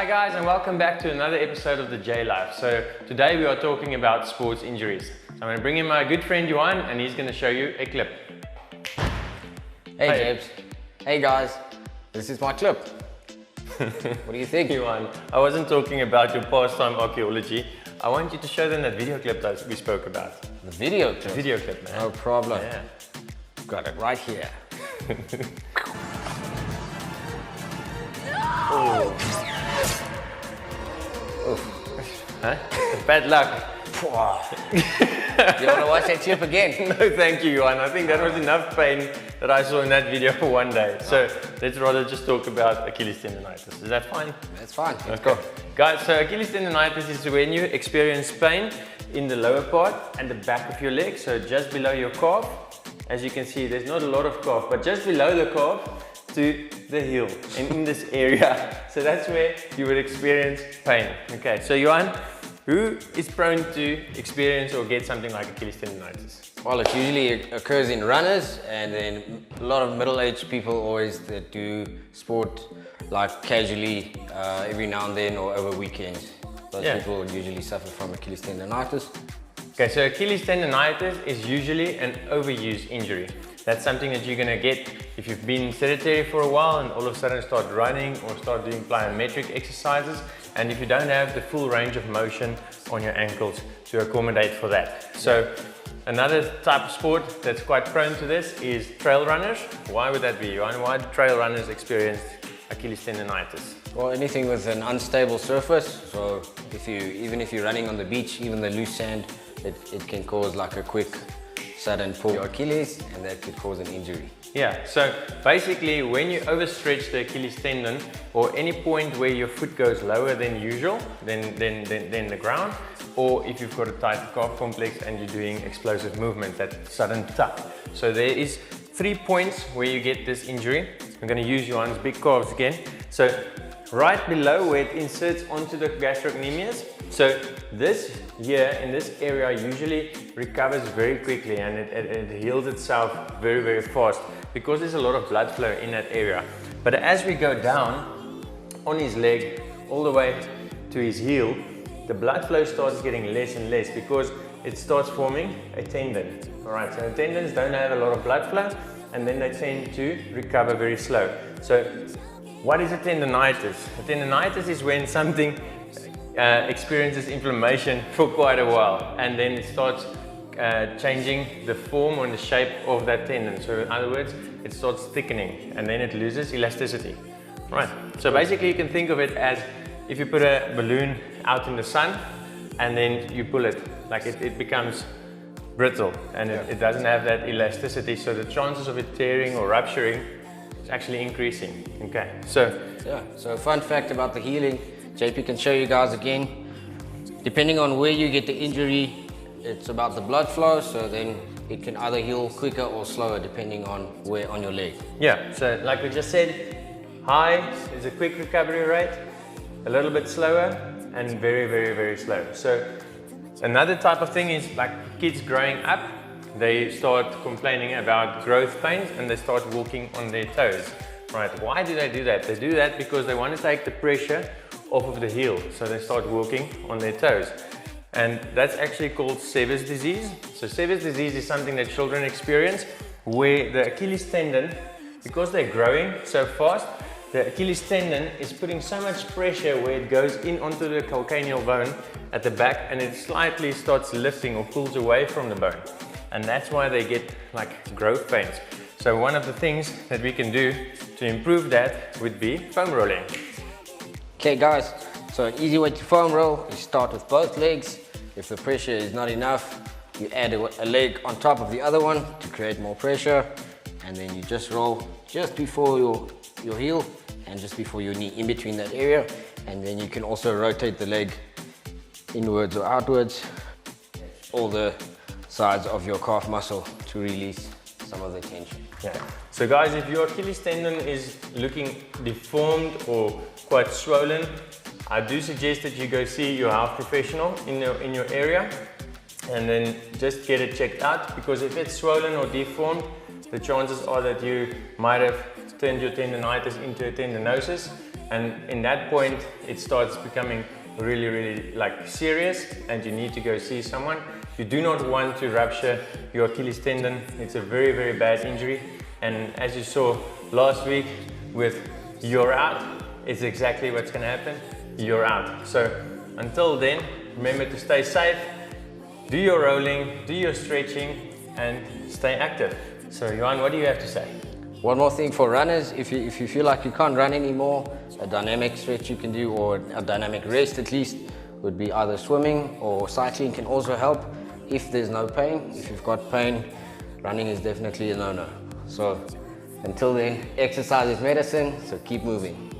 Hi guys, and welcome back to another episode of the J Life. So today we are talking about sports injuries. So I'm going to bring in my good friend Johan, and he's going to show you a clip. Hey James. Hey guys, this is my clip. What do you think? Johan, I wasn't talking about your pastime archaeology. I want you to show them that video clip that we spoke about. The video clip? Video clip, man. No problem. Yeah. Got it right here. Oh. Huh? Bad luck. You want to watch that clip again? No, thank you, Johan. I think that was enough pain that I saw in that video for one day. So let's rather just talk about Achilles tendonitis. Is that fine? That's fine. Let's go. Guys, so Achilles tendonitis is when you experience pain in the lower part and the back of your leg, so just below your calf. As you can see, there's not a lot of calf, but just below the calf to the heel and in this area. So that's where you would experience pain. Okay, so Johan, who is prone to experience or get something like Achilles tendonitis? Well, it usually occurs in runners, and then a lot of middle-aged people always that do sport like casually every now and then or over weekends. Those people usually suffer from Achilles tendonitis. Okay, so Achilles tendonitis is usually an overuse injury. That's something that you're going to get if you've been sedentary for a while and all of a sudden start running or start doing plyometric exercises, and if you don't have the full range of motion on your ankles to accommodate for that. So another type of sport that's quite prone to this is trail runners. Why would that be, Johan? Why do trail runners experience Achilles tendonitis? Well, anything with an unstable surface. So even if you're running on the beach, even the loose sand, it can cause like a quick sudden pull your Achilles, and that could cause an injury. Yeah, so basically when you overstretch the Achilles tendon, or any point where your foot goes lower than usual, than the ground, or if you've got a tight calf complex and you're doing explosive movement, that sudden tuck. So there is 3 points where you get this injury. I'm going to use Johan's big calves again. So right below where it inserts onto the gastrocnemius. So this here in this area usually recovers very quickly, and it heals itself very, very fast because there's a lot of blood flow in that area. But as we go down on his leg all the way to his heel, the blood flow starts getting less and less because it starts forming a tendon. All right, so the tendons don't have a lot of blood flow, and then they tend to recover very slow. So what is a tendonitis? A tendonitis is when something experiences inflammation for quite a while, and then it starts changing the form or the shape of that tendon. So in other words, it starts thickening and then it loses elasticity. Right. So basically you can think of it as if you put a balloon out in the sun and then you pull it, like it becomes brittle, and it doesn't have that elasticity, so the chances of it tearing or rupturing is actually increasing. Okay, so so a fun fact about the healing, JP can show you guys again. Depending on where you get the injury, it's about the blood flow, so then it can either heal quicker or slower depending on where on your leg. Yeah, so like we just said, high is a quick recovery rate, a little bit slower, and very, very, very slow. So another type of thing is like kids growing up, they start complaining about growth pains and they start walking on their toes. Right, why do they do that? They do that because they want to take the pressure off of the heel, so they start walking on their toes. And that's actually called Sever's disease. So Sever's disease is something that children experience where the Achilles tendon, because they're growing so fast, the Achilles tendon is putting so much pressure where it goes in onto the calcaneal bone at the back, and it slightly starts lifting or pulls away from the bone. And that's why they get like growth pains. So one of the things that we can do to improve that would be foam rolling. Okay guys, so an easy way to foam roll is start with both legs. If the pressure is not enough, you add a leg on top of the other one to create more pressure, and then you just roll just before your heel and just before your knee, in between that area. And then you can also rotate the leg inwards or outwards, all the sides of your calf muscle to release some of the tension. Yeah. So guys, if your Achilles tendon is looking deformed or quite swollen, I do suggest that you go see your health professional in your area and then just get it checked out, because if it's swollen or deformed, the chances are that you might have turned your tendonitis into a tendinosis, And in that point, it starts becoming really like serious, and you need to go see someone. You do not want to rupture your Achilles tendon. It's a very bad injury. And as you saw last week with you're out, it's exactly what's gonna happen. You're out. So until then, remember to stay safe, do your rolling, do your stretching, and stay active. So Johan, what do you have to say? One more thing for runners, if you feel like you can't run anymore, a dynamic stretch you can do, or a dynamic rest at least, would be either swimming or cycling can also help if there's no pain. If you've got pain, running is definitely a no-no. So until then, exercise is medicine, so keep moving.